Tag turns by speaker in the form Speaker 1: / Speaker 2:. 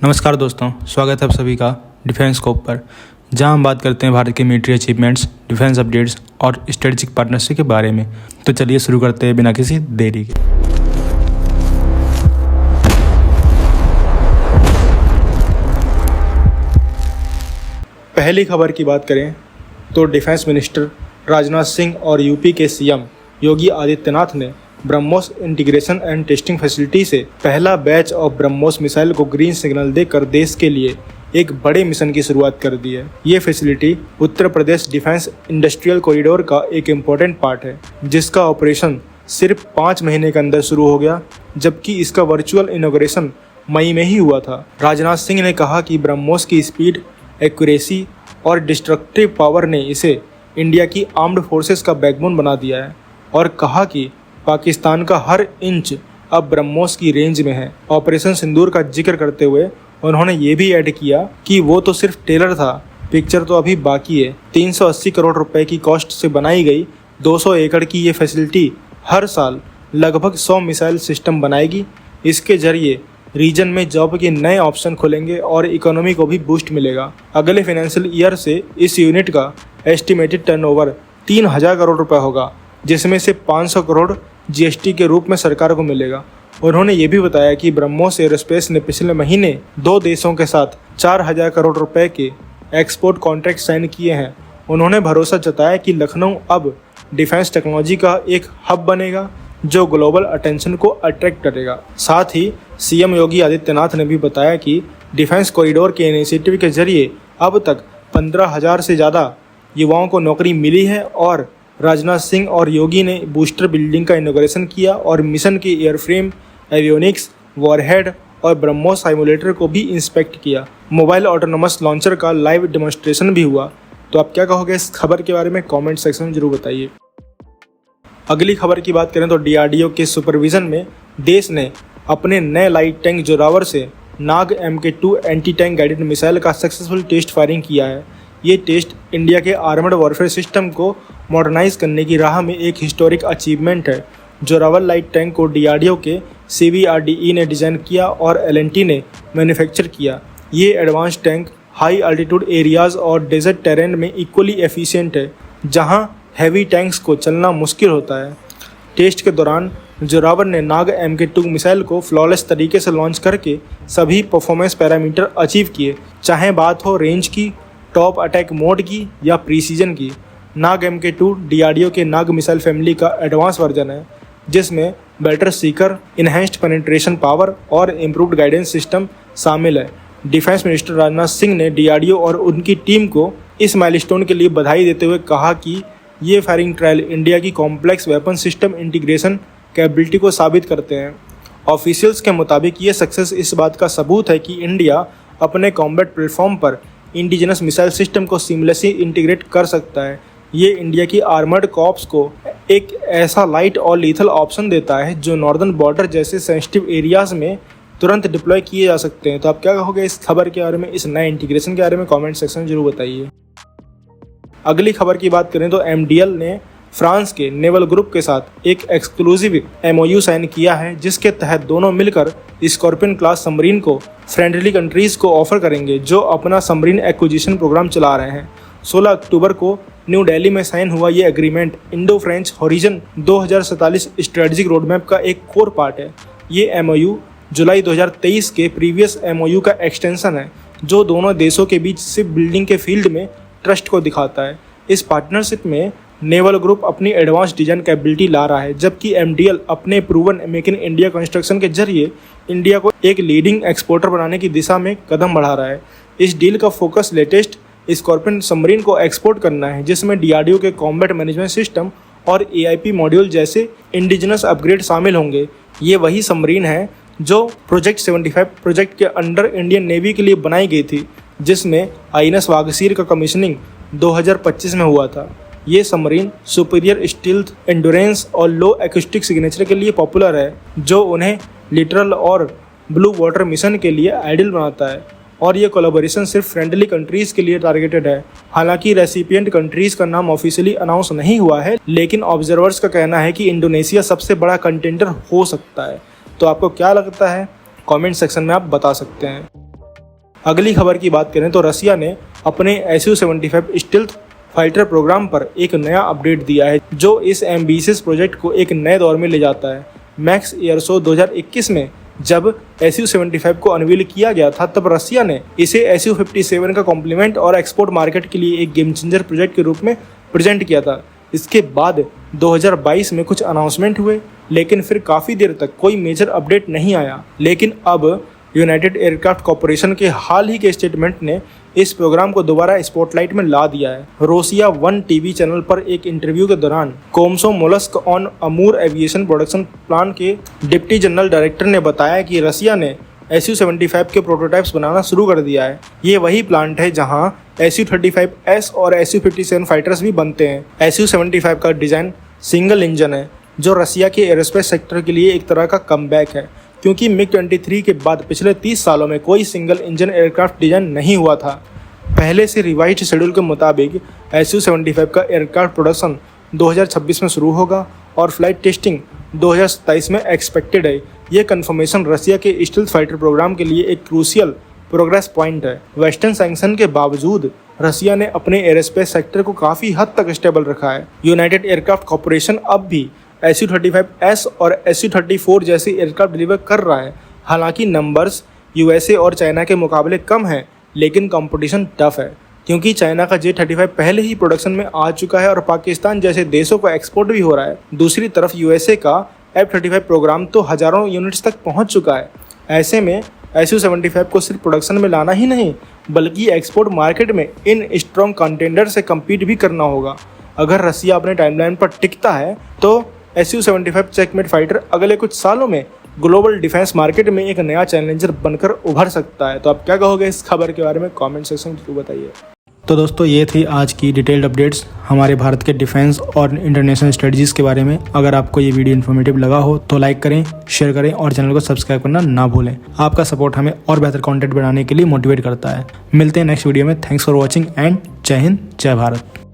Speaker 1: नमस्कार दोस्तों, स्वागत है आप सभी का डिफेंस स्कोप पर, जहां हम बात करते हैं भारत के मिलिट्री अचीवमेंट्स, डिफेंस अपडेट्स और स्ट्रेटेजिक पार्टनरशिप के बारे में। तो चलिए शुरू करते हैं बिना किसी देरी के। पहली खबर की बात करें तो डिफेंस मिनिस्टर राजनाथ सिंह और यूपी के सीएम योगी आदित्यनाथ ने BrahMos integration and testing facility से पहला बैच ऑफ ब्रह्मोस मिसाइल को ग्रीन सिग्नल देकर देश के लिए एक बड़े मिशन की शुरुआत कर दी है। ये facility Uttar Pradesh defence industrial corridor का एक इम्पोर्टेंट पार्ट है, जिसका ऑपरेशन सिर्फ 5 महीने के अंदर शुरू हो गया, जबकि इसका वर्चुअल इनॉग्रेशन मई में ही हुआ था। राजनाथ सिंह ने कहा कि ब्रह्मोस की स्पीड, एक्यूरेसी और डिस्ट्रक्टिव पावर ने इसे इंडिया की आर्म्ड फोर्सेस का बैकबोन बना दिया है, और कहा कि पाकिस्तान का हर इंच अब ब्रह्मोस की रेंज में है। ऑपरेशन सिंदूर का जिक्र करते हुए उन्होंने ये भी ऐड किया कि वो तो सिर्फ ट्रेलर था, पिक्चर तो अभी बाकी है। 380 करोड़ रुपए की कॉस्ट से बनाई गई 200 एकड़ की ये फैसिलिटी हर साल लगभग 100 मिसाइल सिस्टम बनाएगी। इसके जरिए रीजन में जॉब के नए ऑप्शन खुलेंगे और इकोनॉमी को भी बूस्ट मिलेगा। अगले फाइनेंशियल ईयर से इस यूनिट का एस्टिमेटेड टर्नओवर 3000 करोड़ रुपए होगा, जिसमें से 500 करोड़ जीएसटी के रूप में सरकार को मिलेगा। उन्होंने ये भी बताया कि ब्रह्मोस एरोस्पेस ने पिछले महीने 2 देशों के साथ 4000 करोड़ रुपए के एक्सपोर्ट कॉन्ट्रैक्ट साइन किए हैं। उन्होंने भरोसा जताया कि लखनऊ अब डिफेंस टेक्नोलॉजी का एक हब बनेगा, जो ग्लोबल अटेंशन को अट्रैक्ट करेगा। साथ ही सीएम योगी आदित्यनाथ ने भी बताया कि डिफेंस कॉरिडोर के इनिशिएटिव के जरिए अब तक 15,000 से ज़्यादा युवाओं को नौकरी मिली है, और राजनाथ सिंह और योगी ने बूस्टर बिल्डिंग का इनॉग्रेशन किया और मिशन के एयरफ्रेम, एवियोनिक्स, वॉरहेड और ब्रह्मोस साइमुलेटर को भी इंस्पेक्ट किया। मोबाइल ऑटोनोमस लॉन्चर का लाइव डेमोन्स्ट्रेशन भी हुआ। तो आप क्या कहोगे इस खबर के बारे में? कमेंट सेक्शन में जरूर बताइए। अगली खबर की बात करें तो डीआरडीओ के सुपरविजन में देश ने अपने नए लाइट टैंक जोरावर से नाग MK2 anti tank guided missile का सक्सेसफुल टेस्ट फायरिंग किया है। ये टेस्ट इंडिया के आर्मर्ड वॉरफेयर सिस्टम को मॉडर्नाइज करने की राह में एक हिस्टोरिक अचीवमेंट है। जोरावर लाइट टैंक को डीआरडीओ के CBRDE ने डिज़ाइन किया और L&T ने मैन्युफैक्चर किया। ये advance tank high altitude areas और डेजर्ट टेरेन में इक्वली एफिशिएंट है, जहां हैवी टैंक्स को चलना मुश्किल होता है। टेस्ट के दौरान जोरावर ने नाग MK2 मिसाइल को फ्लॉलेस तरीके से लॉन्च करके सभी परफॉर्मेंस पैरामीटर अचीव किए, चाहे बात हो रेंज की, टॉप अटैक मोड की या प्रीसीजन की। नाग MK2 डीआरडीओ के नाग मिसाइल फैमिली का एडवांस वर्जन है, जिसमें better Sikar, enhanced penetration power और इम्प्रूव्ड गाइडेंस सिस्टम शामिल है। डिफेंस मिनिस्टर राजनाथ सिंह ने डीआरडीओ और उनकी टीम को इस माइलस्टोन के लिए बधाई देते हुए कहा कि ये फायरिंग ट्रायल इंडिया की complex weapon system integration capability को साबित करते हैं। ऑफिशियल्स के मुताबिक ये सक्सेस इस बात का सबूत है कि इंडिया अपने कॉम्बैट प्लेटफॉर्म पर इंडिजिनस मिसाइल सिस्टम को सीमलेसली इंटीग्रेट कर सकता है। ये इंडिया की आर्मर्ड कॉर्प्स को एक ऐसा लाइट और लीथल ऑप्शन देता है जो नॉर्दर्न बॉर्डर जैसे सेंसिटिव एरियाज में तुरंत डिप्लॉय किए जा सकते हैं। तो आप क्या कहोगे इस खबर के बारे में, इस नए इंटीग्रेशन के बारे में? कमेंट सेक्शन में जरूर बताइए। अगली खबर की बात करें तो MDL ने फ्रांस के नेवल ग्रुप के साथ एक एक्सक्लूसिव MOU साइन किया है, जिसके तहत दोनों मिलकर स्कॉर्पियन क्लास सबमरीन को फ्रेंडली कंट्रीज़ को ऑफर करेंगे जो अपना सबमरीन एक्विजिशन प्रोग्राम चला रहे हैं। 16 अक्टूबर को न्यू दिल्ली में साइन हुआ ये agreement Indo French horizon 2047 strategic roadmap का एक कोर पार्ट है। ये MOU जुलाई 2023 के प्रीवियस MOU का एक्सटेंशन है, जो दोनों देशों के बीच शिप बिल्डिंग के फील्ड में ट्रस्ट को दिखाता है। इस पार्टनरशिप में नेवल ग्रुप अपनी एडवांस डिजाइन कैपेबिलिटी ला रहा है, जबकि MDL अपने proven make in India construction के जरिए इंडिया को एक लीडिंग एक्सपोर्टर बनाने की दिशा में कदम बढ़ा रहा है। इस डील का फोकस लेटेस्ट स्कॉर्पियन सबमरीन को एक्सपोर्ट करना है, जिसमें डीआरडीओ के कॉम्बैट मैनेजमेंट सिस्टम और AIP मॉड्यूल जैसे इंडिजिनस अपग्रेड शामिल होंगे। ये वही सबमरीन है जो प्रोजेक्ट 75 प्रोजेक्ट के अंडर इंडियन नेवी के लिए बनाई गई थी, जिसमें INS वागसीर का कमीशनिंग 2025 में हुआ था। ये सबमरीन सुपीरियर स्टील्थ, एंडोरेंस और लो एक्यूस्टिक सिग्नेचर के लिए पॉपुलर है, जो उन्हें लिटरल और ब्लू वाटर मिशन के लिए आइडियल बनाता है। और ये कोलैबोरेशन सिर्फ फ्रेंडली कंट्रीज़ के लिए टारगेटेड है। हालांकि रेसिपिएंट कंट्रीज़ का नाम ऑफिशियली अनाउंस नहीं हुआ है, लेकिन ऑब्जर्वर्स का कहना है कि इंडोनेशिया सबसे बड़ा कंटेंडर हो सकता है। तो आपको क्या लगता है? कमेंट सेक्शन में आप बता सकते हैं। अगली खबर की बात करें तो रसिया ने अपने Su-75 स्टील्थ फाइटर प्रोग्राम पर एक नया अपडेट दिया है जो इस एम्बिशियस प्रोजेक्ट को एक नए दौर में ले जाता है। मैक्स एयर शो 2021 में जब Su-75 को अनवील किया गया था तब रसिया ने इसे Su-57 का कॉम्प्लीमेंट और एक्सपोर्ट मार्केट के लिए एक गेम चेंजर प्रोजेक्ट के रूप में प्रेजेंट किया था। इसके बाद 2022 में कुछ अनाउंसमेंट हुए, लेकिन फिर काफ़ी देर तक कोई मेजर अपडेट नहीं आया। लेकिन अब यूनाइटेड एयरक्राफ्ट कॉरपोरेशन के हाल ही के स्टेटमेंट ने इस प्रोग्राम को दोबारा स्पॉटलाइट में ला दिया है। रोसिया 1 टीवी चैनल पर एक इंटरव्यू के दौरान कोमसोमोल्स्क ऑन अमूर एविएशन प्रोडक्शन प्लान के डिप्टी जनरल डायरेक्टर ने बताया कि रसिया ने Su-75 के प्रोटोटाइप्स बनाना शुरू कर दिया है। ये वही प्लांट है जहां Su-35S और Su-57 फाइटर्स भी बनते हैं। Su-75 का डिज़ाइन सिंगल इंजन है जो रसिया के एरोस्पेस सेक्टर के लिए एक तरह का कमबैक है, क्योंकि मिग-23 के बाद पिछले 30 सालों में कोई सिंगल इंजन एयरक्राफ्ट डिज़ाइन नहीं हुआ था। पहले से रिवाइज्ड शेड्यूल के मुताबिक Su-75 का एयरक्राफ्ट प्रोडक्शन 2026 में शुरू होगा और फ्लाइट टेस्टिंग 2027 में एक्सपेक्टेड है। ये कंफर्मेशन रसिया के स्टील्थ फाइटर प्रोग्राम के लिए एक क्रूशियल प्रोग्रेस पॉइंट है। वेस्टर्न सैंक्शन के बावजूद रसिया ने अपने एयरोस्पेस सेक्टर को काफ़ी हद तक स्टेबल रखा है। यूनाइटेड एयरक्राफ्ट कॉरपोरेशन अब भी Su-35S और Su-34 जैसे एयरक्राफ्ट डिलीवर कर रहा है। हालांकि नंबर्स USA और चाइना के मुकाबले कम है, लेकिन कंपटीशन टफ है क्योंकि चाइना का J-35 पहले ही प्रोडक्शन में आ चुका है और पाकिस्तान जैसे देशों को एक्सपोर्ट भी हो रहा है। दूसरी तरफ USA का F-35 प्रोग्राम तो हज़ारों यूनिट्स तक पहुंच चुका है। ऐसे में Su-75 को सिर्फ प्रोडक्शन में लाना ही नहीं, बल्कि एक्सपोर्ट मार्केट में इन स्ट्रॉन्ग कंटेंडर से कम्पीट भी करना होगा। अगर रसिया अपने टाइमलाइन पर टिकता है तो Su-75 चेकमेट फाइटर अगले कुछ सालों में ग्लोबल डिफेंस मार्केट में एक नया चैलेंजर बनकर उभर सकता है। तो आप क्या कहोगे इस खबर के बारे में? कमेंट सेक्शन में जरूर बताइए। तो दोस्तों, ये थी आज की डिटेल्ड अपडेट्स हमारे भारत के डिफेंस और इंटरनेशनल स्ट्रेटजीज़ के बारे में। अगर आपको ये वीडियो इन्फॉर्मेटिव लगा हो तो लाइक करें, शेयर करें और चैनल को सब्सक्राइब करना ना भूलें। आपका सपोर्ट हमें और बेहतर कंटेंट बनाने के लिए मोटिवेट करता है। मिलते हैं नेक्स्ट वीडियो में। थैंक्स फॉर वॉचिंग एंड जय हिंद, जय भारत।